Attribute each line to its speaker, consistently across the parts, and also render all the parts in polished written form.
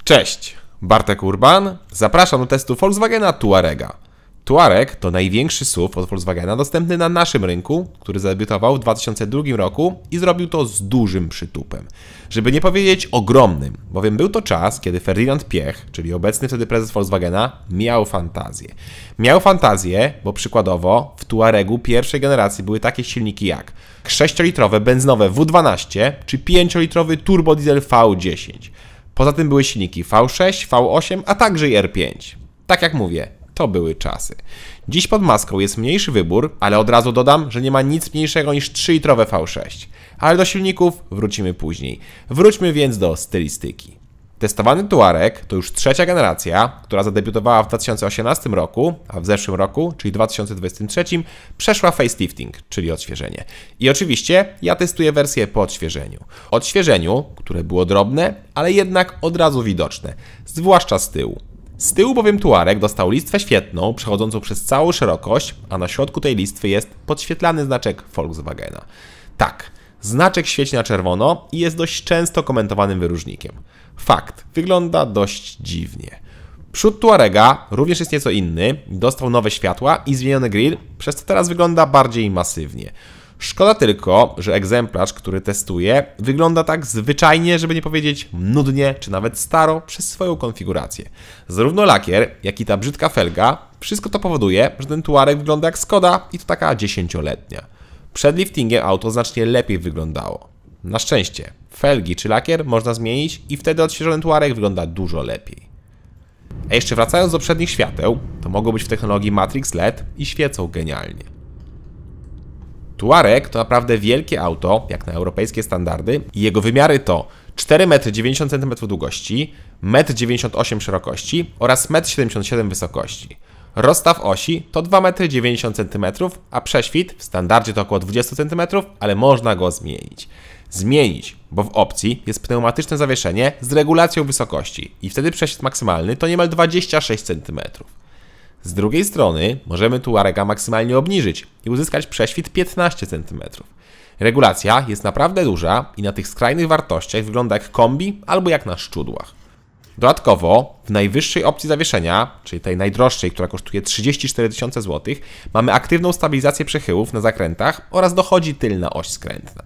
Speaker 1: Cześć, Bartek Urban. Zapraszam do testu Volkswagena Touarega. Touareg to największy SUV od Volkswagena dostępny na naszym rynku, który zadebiutował w 2002 roku i zrobił to z dużym przytupem. Żeby nie powiedzieć ogromnym, bowiem był to czas, kiedy Ferdynand Piech, czyli obecny wtedy prezes Volkswagena, miał fantazję. Miał fantazję, bo przykładowo w Touaregu pierwszej generacji były takie silniki jak 6-litrowe benzynowe W12 czy 5-litrowy turbodiesel V10. Poza tym były silniki V6, V8, a także i R5. Tak jak mówię, to były czasy. Dziś pod maską jest mniejszy wybór, ale od razu dodam, że nie ma nic mniejszego niż 3-litrowe V6. Ale do silników wrócimy później. Wróćmy więc do stylistyki. Testowany Touareg to już trzecia generacja, która zadebiutowała w 2018 roku, a w zeszłym roku, czyli 2023, przeszła facelifting, czyli odświeżenie. I oczywiście ja testuję wersję po odświeżeniu. Odświeżeniu, które było drobne, ale jednak od razu widoczne, zwłaszcza z tyłu. Z tyłu bowiem Touareg dostał listwę świetną, przechodzącą przez całą szerokość, a na środku tej listwy jest podświetlany znaczek Volkswagena. Tak, znaczek świeci na czerwono i jest dość często komentowanym wyróżnikiem. Fakt, wygląda dość dziwnie. Przód Touarega również jest nieco inny, dostał nowe światła i zmieniony grill, przez co teraz wygląda bardziej masywnie. Szkoda tylko, że egzemplarz, który testuję, wygląda tak zwyczajnie, żeby nie powiedzieć nudnie, czy nawet staro przez swoją konfigurację. Zarówno lakier, jak i ta brzydka felga, wszystko to powoduje, że ten Touareg wygląda jak Skoda i to taka 10-letnia. Przed liftingiem auto znacznie lepiej wyglądało. Na szczęście, felgi czy lakier można zmienić i wtedy odświeżony Touareg wygląda dużo lepiej. A jeszcze wracając do przednich świateł, to mogą być w technologii Matrix LED i świecą genialnie. Touareg to naprawdę wielkie auto, jak na europejskie standardy, i jego wymiary to 4,90 m długości, 1,98 m szerokości oraz 1,77 m wysokości. Rozstaw osi to 2,90 m, a prześwit w standardzie to około 20 cm, ale można go zmienić. Zmienić, bo w opcji jest pneumatyczne zawieszenie z regulacją wysokości i wtedy prześwit maksymalny to niemal 26 cm. Z drugiej strony możemy Touarega maksymalnie obniżyć i uzyskać prześwit 15 cm. Regulacja jest naprawdę duża i na tych skrajnych wartościach wygląda jak kombi albo jak na szczudłach. Dodatkowo w najwyższej opcji zawieszenia, czyli tej najdroższej, która kosztuje 34 000 zł, mamy aktywną stabilizację przechyłów na zakrętach oraz dochodzi tylna oś skrętna.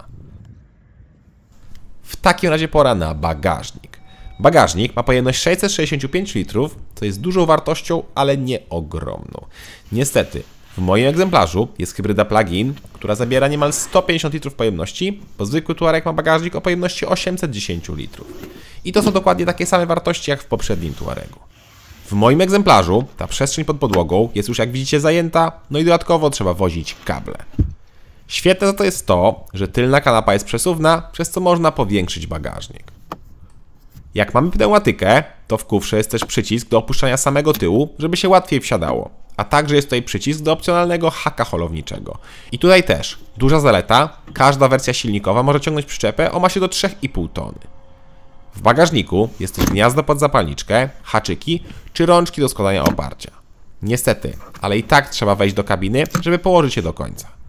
Speaker 1: W takim razie pora na bagażnik. Bagażnik ma pojemność 665 litrów, co jest dużą wartością, ale nie ogromną. Niestety, w moim egzemplarzu jest hybryda plug-in, która zabiera niemal 150 litrów pojemności, bo zwykły Touareg ma bagażnik o pojemności 810 litrów. I to są dokładnie takie same wartości jak w poprzednim Touaregu. W moim egzemplarzu ta przestrzeń pod podłogą jest już, jak widzicie, zajęta, no i dodatkowo trzeba wozić kable. Świetne za to jest to, że tylna kanapa jest przesuwna, przez co można powiększyć bagażnik. Jak mamy pneumatykę, to w kufrze jest też przycisk do opuszczania samego tyłu, żeby się łatwiej wsiadało. A także jest tutaj przycisk do opcjonalnego haka holowniczego. I tutaj też duża zaleta, każda wersja silnikowa może ciągnąć przyczepę o masie do 3,5 tony. W bagażniku jest też gniazdo pod zapalniczkę, haczyki czy rączki do składania oparcia. Niestety, ale i tak trzeba wejść do kabiny, żeby położyć je do końca.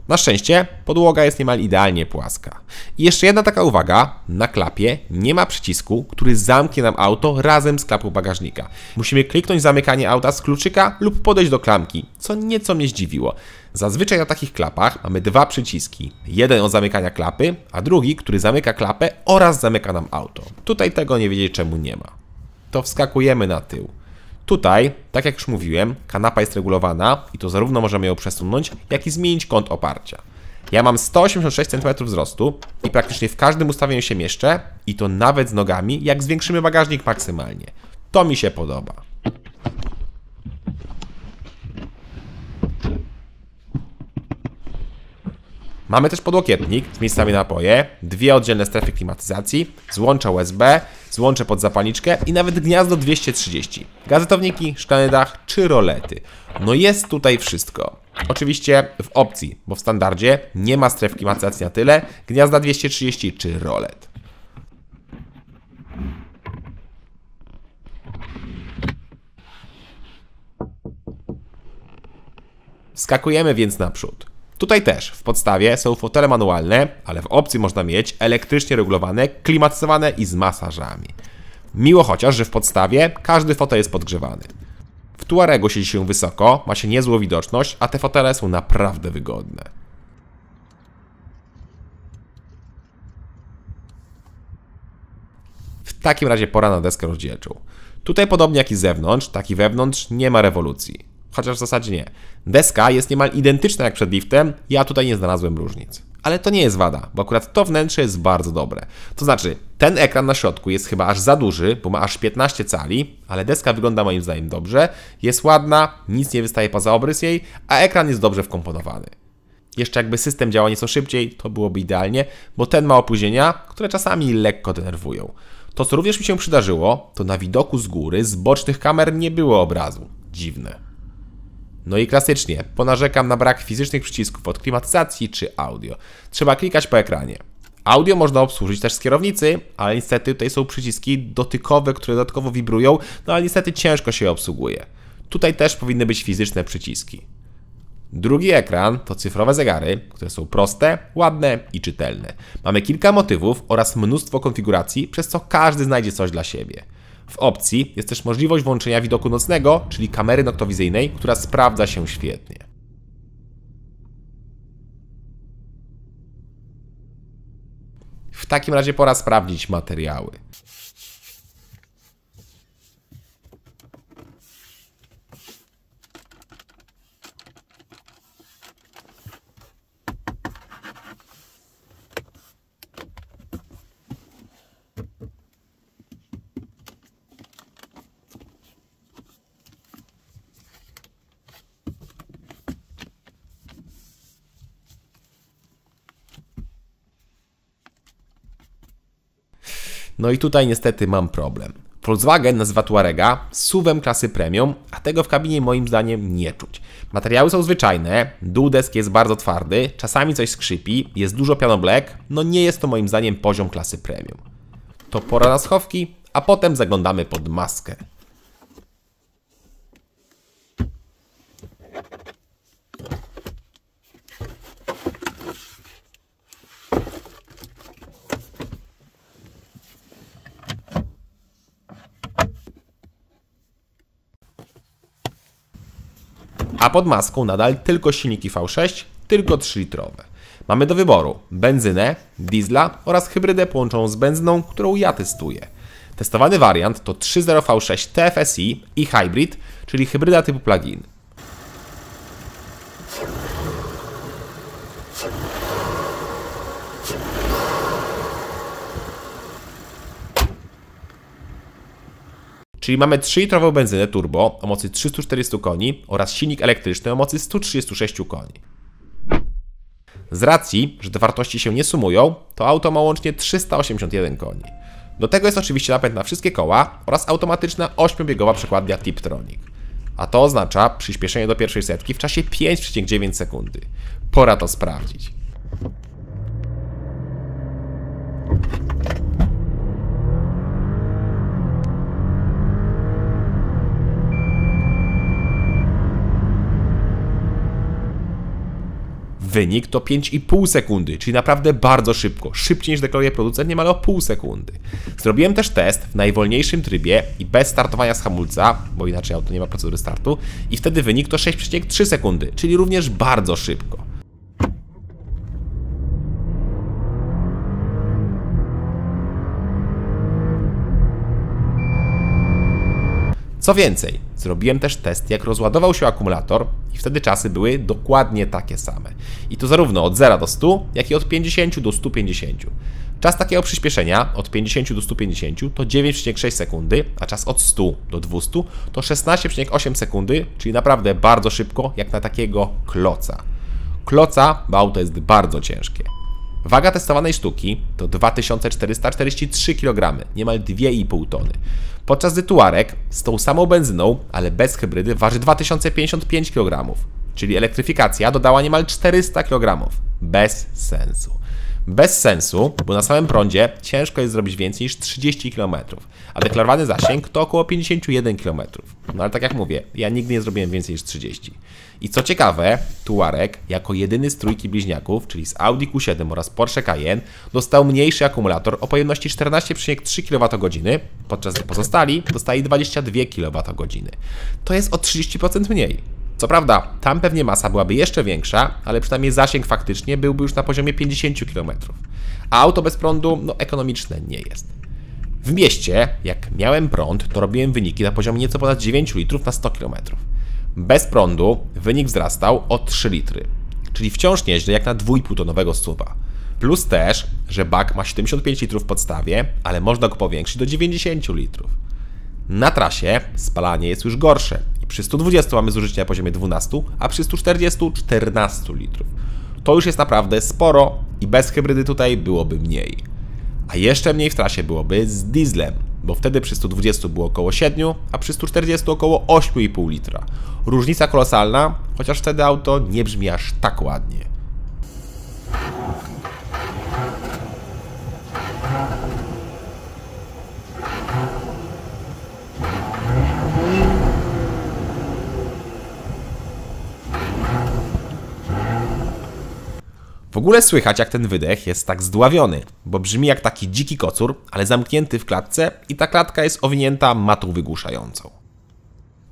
Speaker 1: Na szczęście podłoga jest niemal idealnie płaska. I jeszcze jedna taka uwaga, na klapie nie ma przycisku, który zamknie nam auto razem z klapą bagażnika. Musimy kliknąć zamykanie auta z kluczyka lub podejść do klamki, co nieco mnie zdziwiło. Zazwyczaj na takich klapach mamy dwa przyciski. Jeden od zamykania klapy, a drugi, który zamyka klapę oraz zamyka nam auto. Tutaj tego nie wiedzieć czemu nie ma. To wskakujemy na tył. Tutaj, tak jak już mówiłem, kanapa jest regulowana i to zarówno możemy ją przesunąć, jak i zmienić kąt oparcia. Ja mam 186 cm wzrostu i praktycznie w każdym ustawieniu się mieszczę i to nawet z nogami, jak zwiększymy bagażnik maksymalnie. To mi się podoba. Mamy też podłokietnik z miejscami na napoje, dwie oddzielne strefy klimatyzacji, złącza USB, złącze pod zapalniczkę i nawet gniazdo 230. Gazetowniki, szklany dach czy rolety. No jest tutaj wszystko. Oczywiście w opcji, bo w standardzie nie ma stref klimatyzacji na tyle, gniazda 230 czy rolet. Wskakujemy więc naprzód. Tutaj też w podstawie są fotele manualne, ale w opcji można mieć elektrycznie regulowane, klimatyzowane i z masażami. Miło chociaż, że w podstawie każdy fotel jest podgrzewany. W Tuaregu siedzi się wysoko, ma się niezłą widoczność, a te fotele są naprawdę wygodne. W takim razie pora na deskę rozdzielczą. Tutaj podobnie jak i z zewnątrz, tak i wewnątrz nie ma rewolucji. Chociaż w zasadzie nie. Deska jest niemal identyczna jak przed liftem, ja tutaj nie znalazłem różnic. Ale to nie jest wada, bo akurat to wnętrze jest bardzo dobre. To znaczy, ten ekran na środku jest chyba aż za duży, bo ma aż 15 cali, ale deska wygląda moim zdaniem dobrze, jest ładna, nic nie wystaje poza obrys jej, a ekran jest dobrze wkomponowany. Jeszcze jakby system działał nieco szybciej, to byłoby idealnie, bo ten ma opóźnienia, które czasami lekko denerwują. To, co również mi się przydarzyło, to na widoku z góry, z bocznych kamer nie było obrazu. Dziwne. No i klasycznie, ponarzekam na brak fizycznych przycisków od klimatyzacji czy audio. Trzeba klikać po ekranie. Audio można obsłużyć też z kierownicy, ale niestety tutaj są przyciski dotykowe, które dodatkowo wibrują, no ale niestety ciężko się je obsługuje. Tutaj też powinny być fizyczne przyciski. Drugi ekran to cyfrowe zegary, które są proste, ładne i czytelne. Mamy kilka motywów oraz mnóstwo konfiguracji, przez co każdy znajdzie coś dla siebie. W opcji jest też możliwość włączenia widoku nocnego, czyli kamery noktowizyjnej, która sprawdza się świetnie. W takim razie pora sprawdzić materiały. No i tutaj niestety mam problem. Volkswagen nazywa Tuarega SUV-em klasy premium, a tego w kabinie moim zdaniem nie czuć. Materiały są zwyczajne, dół deski jest bardzo twardy, czasami coś skrzypi, jest dużo piano black, no nie jest to moim zdaniem poziom klasy premium. To pora na schowki, a potem zaglądamy pod maskę. A pod maską nadal tylko silniki V6, tylko 3-litrowe. Mamy do wyboru benzynę, diesla oraz hybrydę połączoną z benzyną, którą ja testuję. Testowany wariant to 3.0 V6 TFSI i Hybrid, czyli hybryda typu plug-in. Czyli mamy 3-litrową benzynę turbo o mocy 340 koni oraz silnik elektryczny o mocy 136 koni. Z racji, że te wartości się nie sumują, to auto ma łącznie 381 koni. Do tego jest oczywiście napęd na wszystkie koła oraz automatyczna 8-biegowa przekładnia Tiptronic. A to oznacza przyspieszenie do pierwszej setki w czasie 5,9 sekundy. Pora to sprawdzić. Wynik to 5,5 sekundy, czyli naprawdę bardzo szybko, szybciej niż deklaruje producent, niemal o pół sekundy. Zrobiłem też test w najwolniejszym trybie i bez startowania z hamulca, bo inaczej auto nie ma procedury startu, i wtedy wynik to 6,3 sekundy, czyli również bardzo szybko. Co więcej, zrobiłem też test, jak rozładował się akumulator i wtedy czasy były dokładnie takie same. I to zarówno od 0 do 100, jak i od 50 do 150. Czas takiego przyspieszenia od 50 do 150 to 9,6 sekundy, a czas od 100 do 200 to 16,8 sekundy, czyli naprawdę bardzo szybko, jak na takiego kloca. Kloca, bo auto jest bardzo ciężkie. Waga testowanej sztuki to 2443 kg, niemal 2,5 tony. Podczas gdy Tuareg z tą samą benzyną, ale bez hybrydy, waży 2055 kg, czyli elektryfikacja dodała niemal 400 kg. Bez sensu. Bez sensu, bo na samym prądzie ciężko jest zrobić więcej niż 30 km, a deklarowany zasięg to około 51 km. No ale tak jak mówię, ja nigdy nie zrobiłem więcej niż 30. I co ciekawe, Touareg jako jedyny z trójki bliźniaków, czyli z Audi Q7 oraz Porsche Cayenne, dostał mniejszy akumulator o pojemności 14,3 kWh, podczas gdy pozostali dostali 22 kWh. To jest o 30% mniej. Co prawda, tam pewnie masa byłaby jeszcze większa, ale przynajmniej zasięg faktycznie byłby już na poziomie 50 km. A auto bez prądu, ekonomiczne nie jest. W mieście, jak miałem prąd, to robiłem wyniki na poziomie nieco ponad 9 litrów na 100 km. Bez prądu wynik wzrastał o 3 litry, czyli wciąż nieźle jak na 2,5-tonowego SUV-a. Plus też, że bak ma 75 litrów w podstawie, ale można go powiększyć do 90 litrów. Na trasie spalanie jest już gorsze i przy 120 mamy zużycie na poziomie 12, a przy 140 14 litrów. To już jest naprawdę sporo i bez hybrydy tutaj byłoby mniej. A jeszcze mniej w trasie byłoby z dieslem, bo wtedy przy 120 było około 7, a przy 140 około 8,5 litra. Różnica kolosalna, chociaż wtedy auto nie brzmi aż tak ładnie. W ogóle słychać, jak ten wydech jest tak zdławiony, bo brzmi jak taki dziki kocur, ale zamknięty w klatce i ta klatka jest owinięta matą wygłuszającą.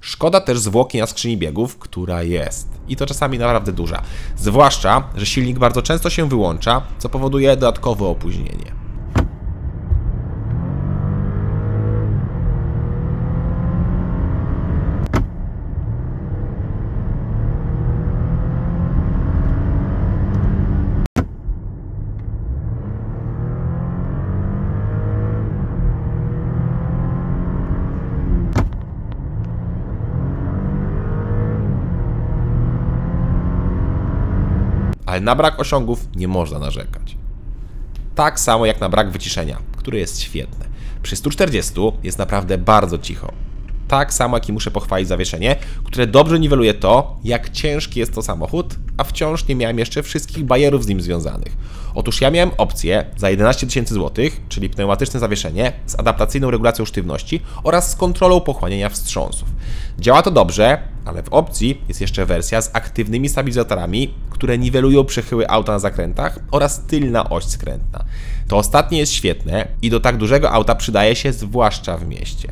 Speaker 1: Szkoda też zwłoki na skrzyni biegów, która jest. I to czasami naprawdę duża. Zwłaszcza, że silnik bardzo często się wyłącza, co powoduje dodatkowe opóźnienie. Ale na brak osiągów nie można narzekać. Tak samo jak na brak wyciszenia, które jest świetne. Przy 140 jest naprawdę bardzo cicho. Tak samo jak i muszę pochwalić zawieszenie, które dobrze niweluje to, jak ciężki jest to samochód, a wciąż nie miałem jeszcze wszystkich bajerów z nim związanych. Otóż ja miałem opcję za 11 000 zł, czyli pneumatyczne zawieszenie z adaptacyjną regulacją sztywności oraz z kontrolą pochłaniania wstrząsów. Działa to dobrze, ale w opcji jest jeszcze wersja z aktywnymi stabilizatorami, które niwelują przechyły auta na zakrętach oraz tylna oś skrętna. To ostatnie jest świetne i do tak dużego auta przydaje się zwłaszcza w mieście.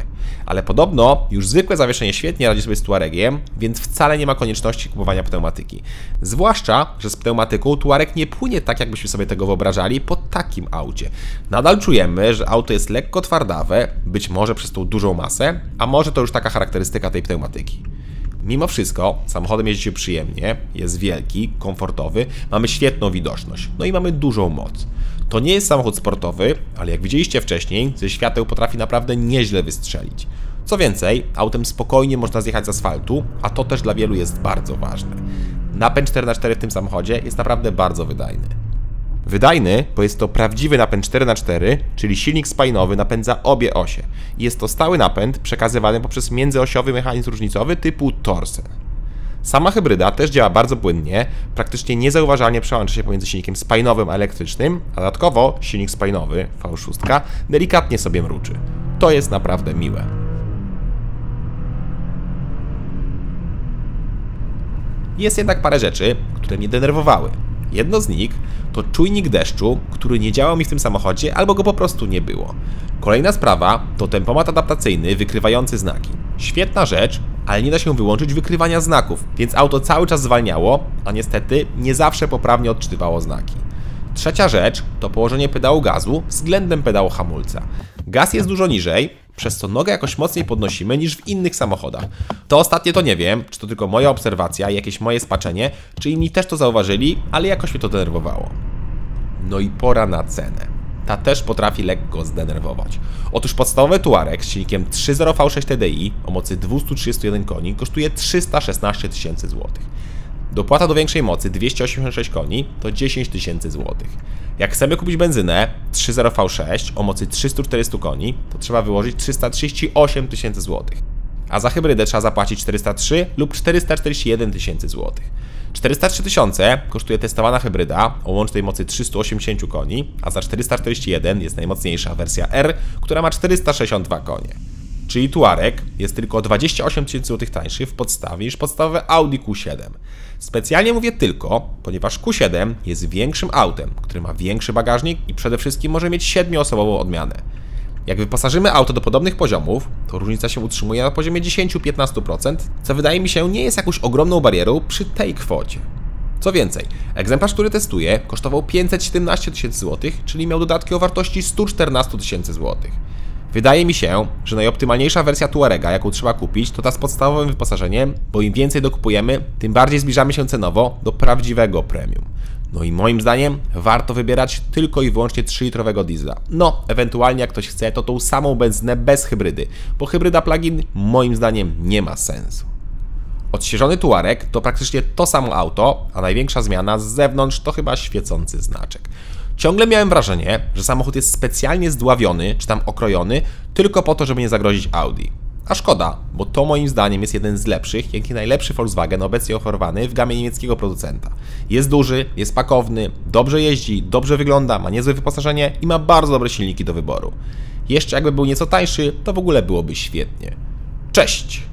Speaker 1: Ale podobno już zwykłe zawieszenie świetnie radzi sobie z Touaregiem, więc wcale nie ma konieczności kupowania pneumatyki. Zwłaszcza, że z pneumatyką Touareg nie płynie tak, jakbyśmy sobie tego wyobrażali po takim aucie. Nadal czujemy, że auto jest lekko twardawe, być może przez tą dużą masę, a może to już taka charakterystyka tej pneumatyki. Mimo wszystko samochodem jeździ się przyjemnie, jest wielki, komfortowy, mamy świetną widoczność, no i mamy dużą moc. To nie jest samochód sportowy, ale jak widzieliście wcześniej, ze świateł potrafi naprawdę nieźle wystrzelić. Co więcej, autem spokojnie można zjechać z asfaltu, a to też dla wielu jest bardzo ważne. Napęd 4x4 w tym samochodzie jest naprawdę bardzo wydajny. Wydajny, bo jest to prawdziwy napęd 4x4, czyli silnik spalinowy napędza obie osie. I jest to stały napęd przekazywany poprzez międzyosiowy mechanizm różnicowy typu Torsen. Sama hybryda też działa bardzo płynnie, praktycznie niezauważalnie przełącza się pomiędzy silnikiem spalinowym a elektrycznym, a dodatkowo silnik spalinowy, V6, delikatnie sobie mruczy. To jest naprawdę miłe. Jest jednak parę rzeczy, które mnie denerwowały. Jedno z nich to czujnik deszczu, który nie działał mi w tym samochodzie albo go po prostu nie było. Kolejna sprawa to tempomat adaptacyjny wykrywający znaki. Świetna rzecz, ale nie da się wyłączyć wykrywania znaków, więc auto cały czas zwalniało, a niestety nie zawsze poprawnie odczytywało znaki. Trzecia rzecz to położenie pedału gazu względem pedału hamulca. Gaz jest dużo niżej, przez co nogę jakoś mocniej podnosimy niż w innych samochodach. To ostatnie to nie wiem, czy to tylko moja obserwacja i jakieś moje spaczenie, czy inni też to zauważyli, ale jakoś mnie to denerwowało. No i pora na cenę. Ta też potrafi lekko zdenerwować. Otóż podstawowy Touareg z silnikiem 3.0 V6 TDI o mocy 231 koni kosztuje 316 000 złotych. Dopłata do większej mocy 286 koni to 10 000 złotych. Jak chcemy kupić benzynę 3.0 V6 o mocy 340 koni, to trzeba wyłożyć 338 000 złotych. A za hybrydę trzeba zapłacić 403 lub 441 000 złotych. 403 000 kosztuje testowana hybryda o łącznej mocy 380 koni, a za 441 jest najmocniejsza wersja R, która ma 462 konie. Czyli Touareg jest tylko o 28 000 zł tańszy w podstawie niż podstawowe Audi Q7. Specjalnie mówię tylko, ponieważ Q7 jest większym autem, który ma większy bagażnik i przede wszystkim może mieć 7-osobową odmianę. Jak wyposażymy auto do podobnych poziomów, to różnica się utrzymuje na poziomie 10-15%, co wydaje mi się nie jest jakąś ogromną barierą przy tej kwocie. Co więcej, egzemplarz, który testuję, kosztował 517 000 zł, czyli miał dodatki o wartości 114 000 zł. Wydaje mi się, że najoptymalniejsza wersja Touarega, jaką trzeba kupić, to ta z podstawowym wyposażeniem, bo im więcej dokupujemy, tym bardziej zbliżamy się cenowo do prawdziwego premium. No i moim zdaniem warto wybierać tylko i wyłącznie 3-litrowego diesla. No, ewentualnie jak ktoś chce, to tą samą benzynę bez hybrydy, bo hybryda plug-in moim zdaniem nie ma sensu. Odświeżony Touareg to praktycznie to samo auto, a największa zmiana z zewnątrz to chyba świecący znaczek. Ciągle miałem wrażenie, że samochód jest specjalnie zdławiony, czy tam okrojony, tylko po to, żeby nie zagrozić Audi. A szkoda, bo to moim zdaniem jest jeden z lepszych, jak i najlepszy Volkswagen obecnie oferowany w gamie niemieckiego producenta. Jest duży, jest pakowny, dobrze jeździ, dobrze wygląda, ma niezłe wyposażenie i ma bardzo dobre silniki do wyboru. Jeszcze jakby był nieco tańszy, to w ogóle byłoby świetnie. Cześć!